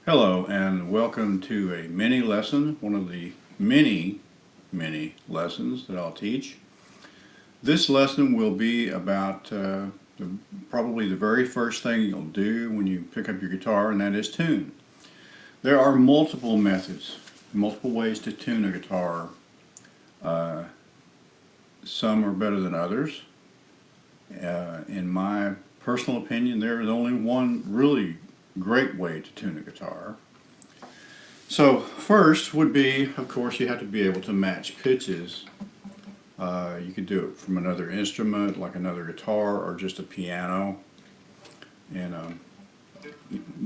Hello and welcome to a mini lesson, one of the many lessons that I'll teach. This lesson will be about probably the very first thing you'll do when you pick up your guitar, and that is tune. There are multiple methods, multiple ways to tune a guitar. Some are better than others. In my personal opinion, there is only one really great way to tune a guitar. So first would be, of course, you have to be able to match pitches. You could do it from another instrument like another guitar or just a piano. And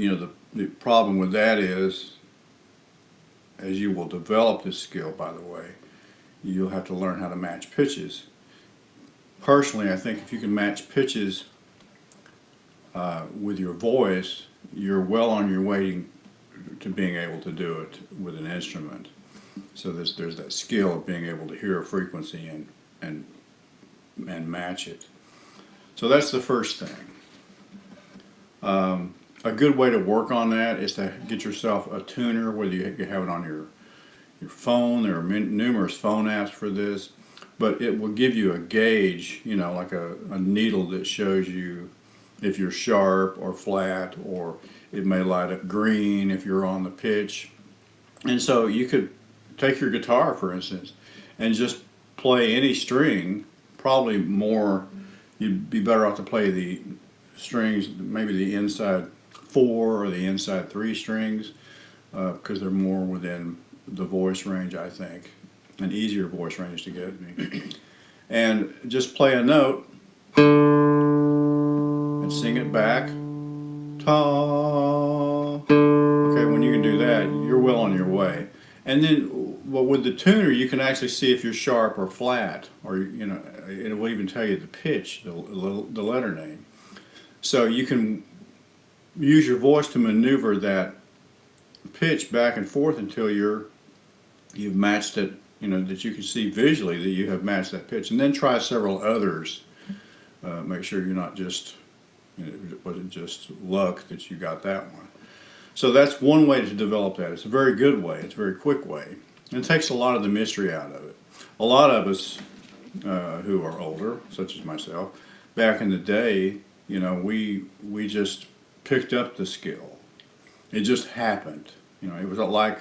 the problem with that is, as you will develop this skill, by the way, you'll have to learn how to match pitches. Personally, I think if you can match pitches with your voice, you're well on your way to being able to do it with an instrument. So there's that skill of being able to hear a frequency and match it. So that's the first thing. A good way to work on that is to get yourself a tuner, whether you have it on your phone. There are numerous phone apps for this, but it will give you a gauge, like a needle that shows you if you're sharp or flat, or it may light up green if you're on the pitch. And so you could take your guitar, for instance, and just play any string. Probably you'd be better off to play the strings, maybe the inside 4 or the inside 3 strings, because they're more within the voice range, I think, an easier voice range to get. And just play a note and sing it back. Ta. Okay, when you can do that, you're well on your way. And then, with the tuner, you can actually see if you're sharp or flat, or it will even tell you the pitch, the letter name. So you can use your voice to maneuver that pitch back and forth until you've matched it. That you can see visually that you have matched that pitch, and then try several others. Make sure you're not just, it wasn't just luck that you got that one. So that's one way to develop that. It's a very good way. It's a very quick way. And it takes a lot of the mystery out of it. A lot of us who are older, such as myself, back in the day, we just picked up the skill. It just happened. It was like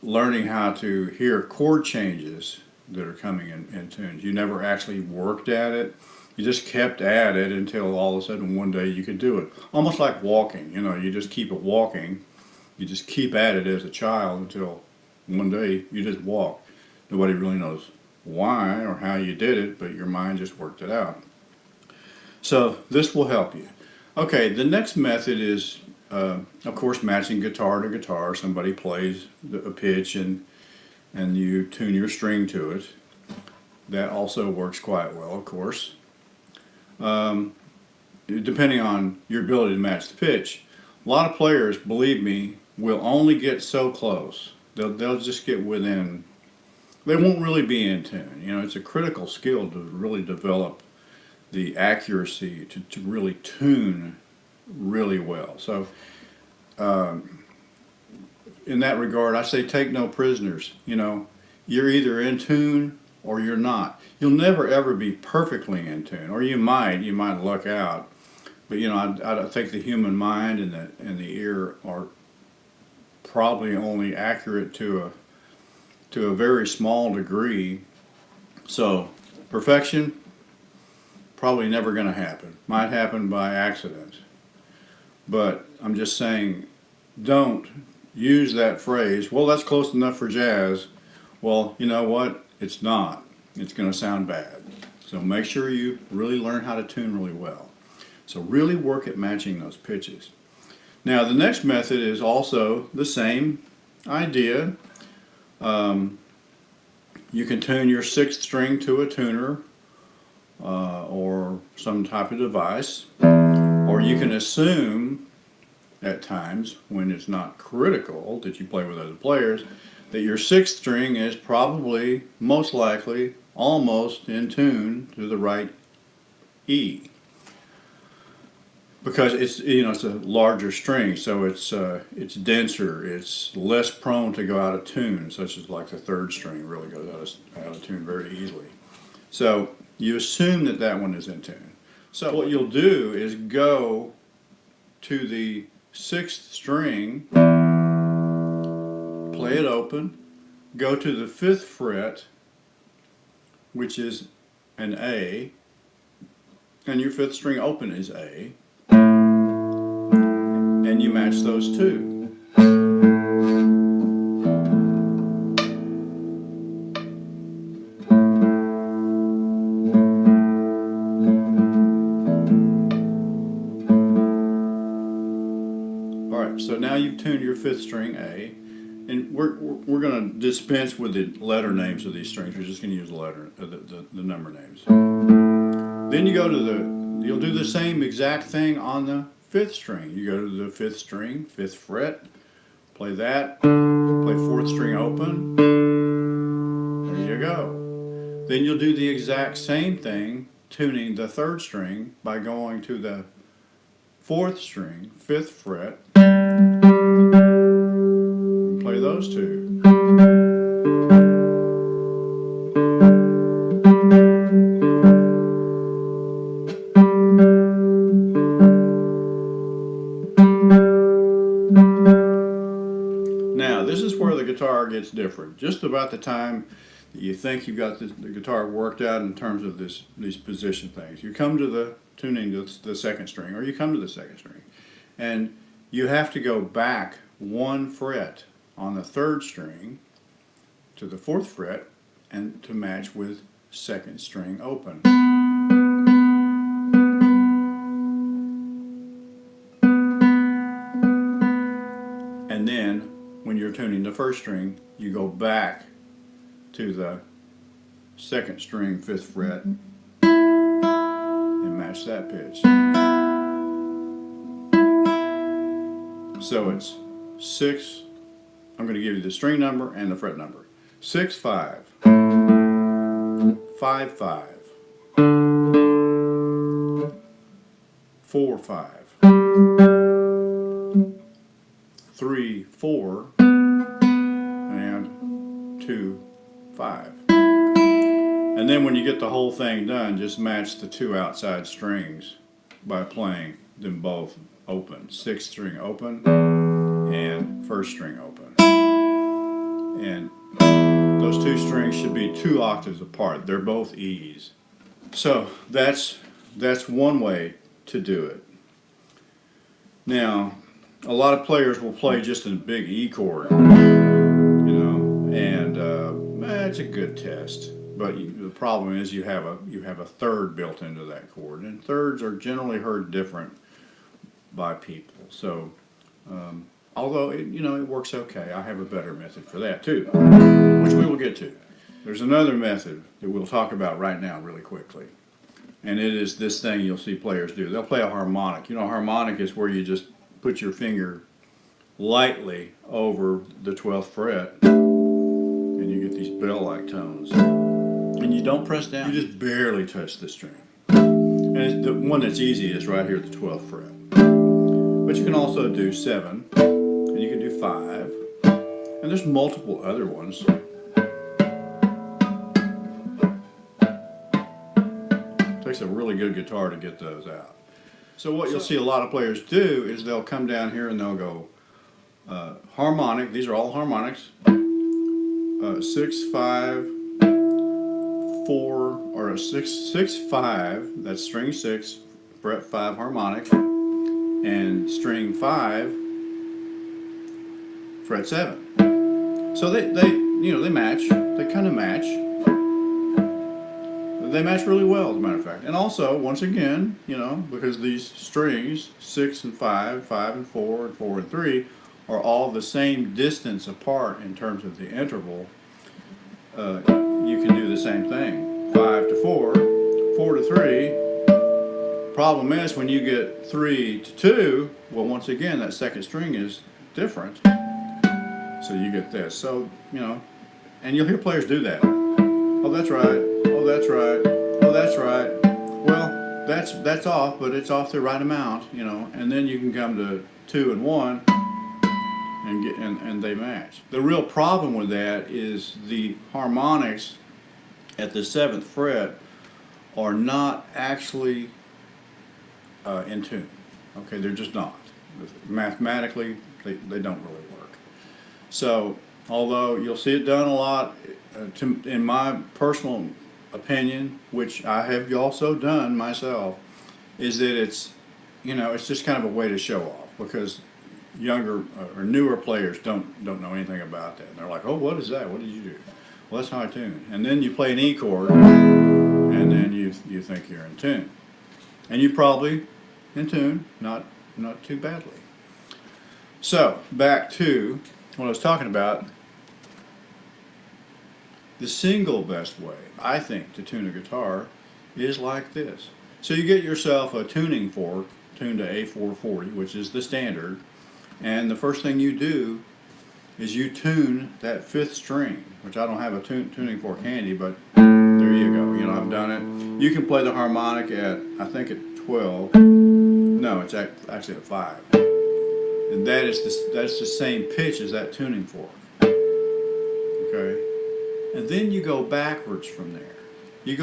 learning how to hear chord changes that are coming in tunes. You never actually worked at it. You just kept at it until all of a sudden one day you could do it. Almost like walking. You just keep it walking. You just keep at it as a child until one day you just walk. Nobody really knows why or how you did it, but your mind just worked it out. So this will help you. Okay, the next method is, of course, matching guitar to guitar. Somebody plays a pitch and you tune your string to it. That also works quite well, of course. Depending on your ability to match the pitch. A lot of players, believe me, will only get so close. They'll just get within. They won't really be in tune. It's a critical skill to really develop the accuracy to really tune really well. So in that regard, I say take no prisoners. You're either in tune or you're not. You'll never ever be perfectly in tune, or you might luck out. But I think the human mind and the ear are probably only accurate to a very small degree. So perfection, probably never going to happen. Might happen by accident. But I'm just saying, don't use that phrase, well, that's close enough for jazz. Well, you know what? It's not. It's going to sound bad. So make sure you really learn how to tune really well. So really work at matching those pitches. Now the next method is also the same idea. You can tune your 6th string to a tuner or some type of device, or you can assume at times when it's not critical that you play with other players that your 6th string is probably, most likely, almost in tune to the right E. because it's, you know, it's a larger string, so it's denser, it's less prone to go out of tune, such as like the third string really goes out of tune very easily. So you assume that that one is in tune. So what you'll do is go to the sixth string, play it open, go to the fifth fret, which is an A, and your fifth string open is A, and you match those two. Alright, so now you've tuned your fifth string A, and we're going to dispense with the letter names of these strings. We're just going to use the number names. Then you go to you'll do the same exact thing on the fifth string. You go to the fifth string, fifth fret, play that, play fourth string open, there you go. Then you'll do the exact same thing, tuning the third string by going to the fourth string, fifth fret, and play those two. Now, this is where the guitar gets different. Just about the time that you think you've got the guitar worked out in terms of these position things, you come to the tuning the second string, or you come to the second string, and you have to go back one fret on the third string to the fourth fret and to match with second string open. And then when you're tuning the first string, you go back to the second string, fifth fret, and match that pitch. So it's 6, I'm going to give you the string number and the fret number. 6, 5, 5, 5, 4, 5, 3, 4, and 2, 5. And then when you get the whole thing done, just match the two outside strings by playing them both open. Sixth string open and first string open. And those two strings should be 2 octaves apart. They're both E's. So that's one way to do it. Now, a lot of players will play just a big E chord, you know, and it's a good test. But the problem is you have a third built into that chord, and thirds are generally heard different by people. So, although it works okay, I have a better method for that too, which we will get to. There's another method that we'll talk about right now, really quickly, and it is this thing you'll see players do. They'll play a harmonic. You know, a harmonic is where you just put your finger lightly over the 12th fret, and you get these bell-like tones. And you don't press down, you just barely touch the string. And the one that's easy is right here at the 12th fret. But you can also do 7, and you can do 5, and there's multiple other ones. It takes a really good guitar to get those out. So what you'll see a lot of players do is they'll come down here and they'll go harmonic. These are all harmonics. 6, 5, 4, or a 6, 6, 5. That's string 6, fret 5 harmonic, and string 5, fret 7. So they match. They kind of match. They match really well, as a matter of fact. And also, once again, because these strings, 6 and 5, 5 and 4, and 4 and 3, are all the same distance apart in terms of the interval, you can do the same thing. 5 to 4, 4 to 3. Problem is, when you get 3 to 2, well, once again, that second string is different. So you get this. So, and you'll hear players do that. Oh, that's right. Oh, that's right. Oh, that's right. Well, that's off, but it's off the right amount, you know. And then you can come to 2 and 1 and they match. The real problem with that is the harmonics at the 7th fret are not actually in tune. Okay, they're just not. Mathematically, they don't really work. So, although you'll see it done a lot, in my personal opinion, which I have also done myself, is that it's, you know, it's just kind of a way to show off, because younger or newer players don't know anything about that. And they're like, oh, what is that? What did you do? Well, that's how I tune. And then you play an E chord, and then you think you're in tune. And you're probably in tune, not too badly. So, back to what I was talking about. The single best way, I think, to tune a guitar is like this. So you get yourself a tuning fork, tuned to A440, which is the standard, and the first thing you do is you tune that 5th string, which I don't have a tuning fork handy, but there you go. You know, I've done it. You can play the harmonic at, I think at 12. No, it's actually at 5. And that's the same pitch as that tuning fork. Okay? And then you go backwards from there. You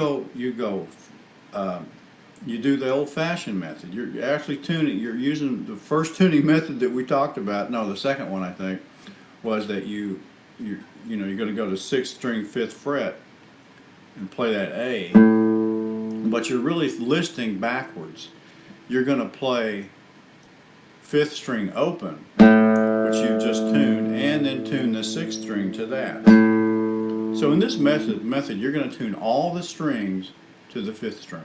do the old-fashioned method. You're actually tuning. You're using the first tuning method that we talked about. No, the second one I think was that you're going to go to 6th string 5th fret and play that A, but you're really listing backwards. You're going to play 5th string open, which you've just tuned, and then tune the 6th string to that. So in this method, you're going to tune all the strings to the 5th string.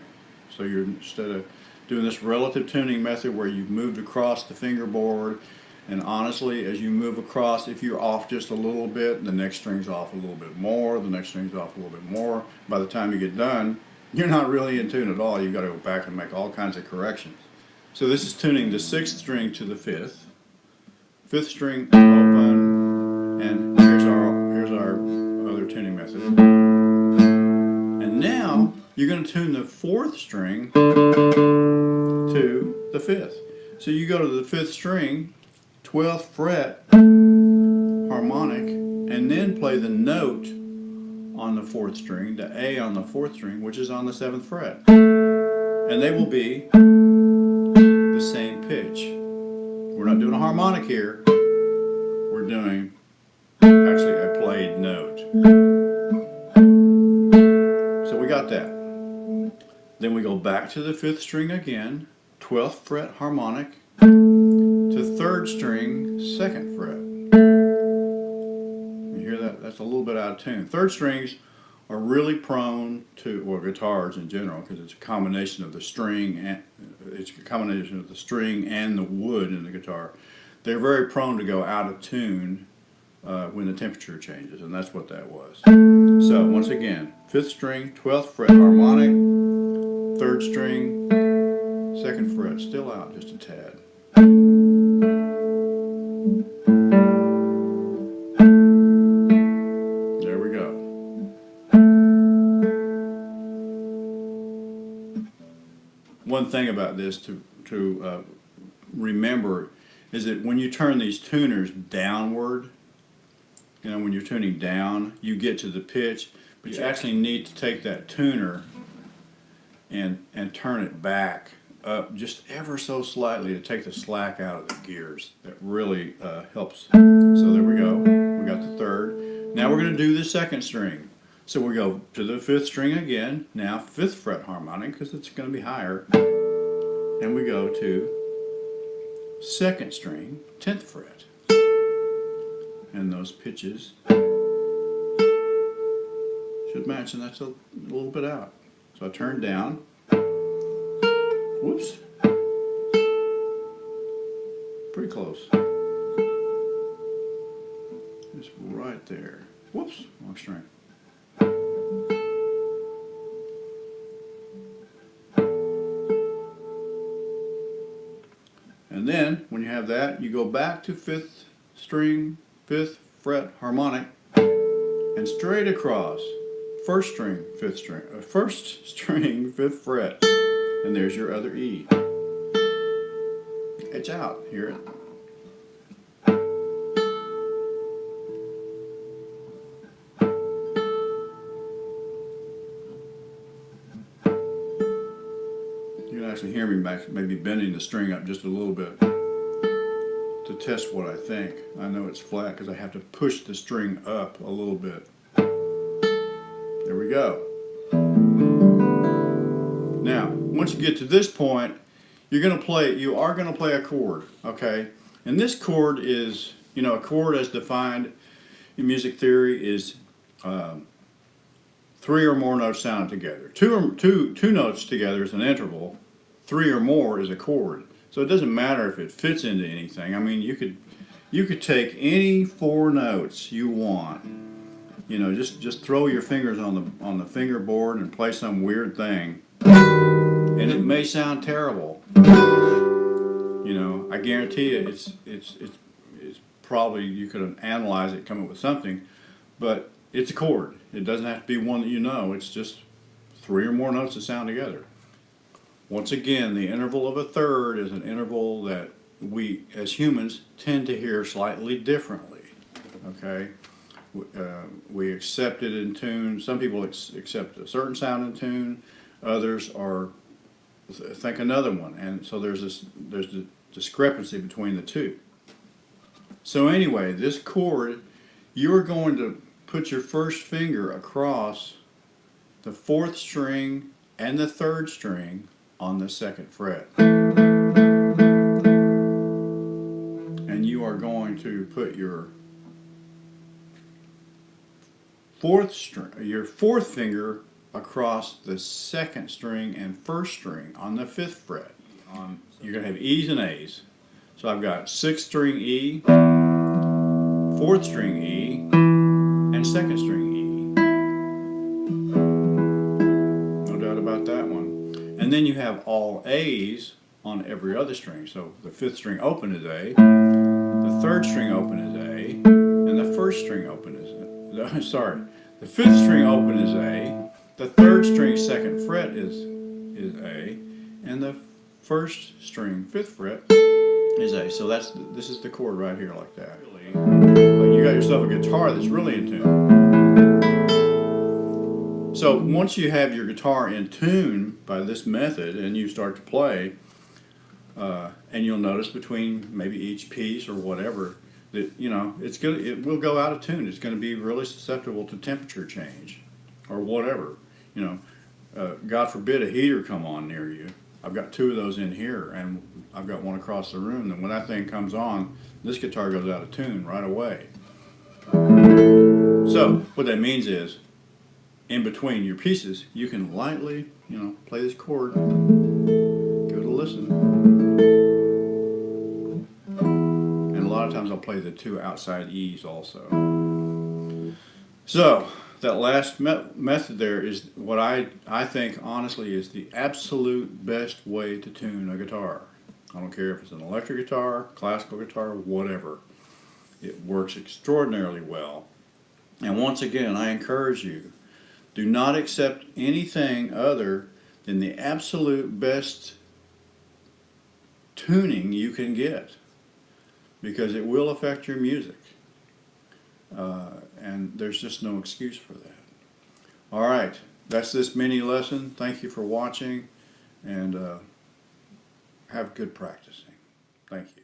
So you're, instead of doing this relative tuning method where you've moved across the fingerboard, and honestly, as you move across, if you're off just a little bit, the next string's off a little bit more, the next string's off a little bit more. By the time you get done, you're not really in tune at all. You've got to go back and make all kinds of corrections. So this is tuning the 6th string to the 5th, 5th string open, and here's our other tuning method. And now you're going to tune the 4th string to the 5th. So you go to the 5th string, 12th fret, harmonic, and then play the note on the 4th string, the A on the 4th string, which is on the 7th fret. And they will be the same pitch. We're not doing a harmonic here. We're doing actually a played note. So we got that. Then we go back to the 5th string again, 12th fret harmonic, to 3rd string 2nd fret. You hear that? That's a little bit out of tune. 3rd strings are really prone to, well, guitars in general, because it's a combination of the string and the wood in the guitar. They're very prone to go out of tune when the temperature changes, and that's what that was. So once again, 5th string, 12th fret harmonic, 3rd string, 2nd fret, still out just a tad. There we go. One thing about this to remember is that when you turn these tuners downward, you know, when you're tuning down, you get to the pitch, but you actually need to take that tuner and turn it back up just ever so slightly to take the slack out of the gears. That really helps. So there we go. We got the 3rd. Now we're going to do the 2nd string. So we go to the 5th string again. Now 5th fret harmonic, because it's going to be higher. And we go to 2nd string, 10th fret. And those pitches should match, and that's a little bit out. So I turn down. Whoops. Pretty close. Just right there. Whoops, wrong string. And then, when you have that, you go back to 5th string, 5th fret harmonic, and straight across, 1st string, 5th string, 1st string, 5th fret, And there's your other E. It's out. Hear it? You can actually hear me maybe bending the string up just a little bit to test what I think. I know it's flat because I have to push the string up a little bit. There we go. Now, once you get to this point, you are going to play a chord, okay? And this chord is, a chord as defined in music theory is 3 or more notes sounded together. Two notes together is an interval. 3 or more is a chord. So it doesn't matter if it fits into anything. I mean, you could take any 4 notes you want. Just throw your fingers on the fingerboard and play some weird thing, and it may sound terrible. I guarantee you, it's probably, you could analyze it, come up with something, but it's a chord. It doesn't have to be one that you know. It's just 3 or more notes that sound together. Once again, the interval of a third is an interval that we, as humans, tend to hear slightly differently. Okay, we accept it in tune. Some people accept a certain sound in tune. Others think another one, and so there's a discrepancy between the two. So anyway, this chord, you're going to put your first finger across the 4th string and the 3rd string on the 2nd fret. And you are going to put your 4th finger across the 2nd string and 1st string on the 5th fret. You're going to have E's and A's. So I've got 6th string E, 4th string E, and 2nd string E. No doubt about that one. And then you have all A's on every other string. So the 5th string open is A, the 3rd string open is A, and the 1st string open is A. Sorry, the 5th string open is A, the 3rd string 2nd fret is A, and the 1st string 5th fret is A. So this is the chord right here, like that. You got yourself a guitar that's really in tune. So once you have your guitar in tune by this method and you start to play, and you'll notice between maybe each piece or whatever that it will go out of tune. It's going to be really susceptible to temperature change or whatever. God forbid a heater come on near you. I've got 2 of those in here, and I've got one across the room, and when that thing comes on, this guitar goes out of tune right away. So what that means is, in between your pieces, you can lightly, play this chord, give it a listen. And a lot of times I'll play the 2 outside E's also. So that last method there is what I think honestly is the absolute best way to tune a guitar. I don't care if it's an electric guitar, classical guitar, whatever. It works extraordinarily well. And once again, I encourage you, do not accept anything other than the absolute best tuning you can get, because it will affect your music. And there's just no excuse for that. All right, that's this mini lesson. Thank you for watching, and have good practicing. Thank you.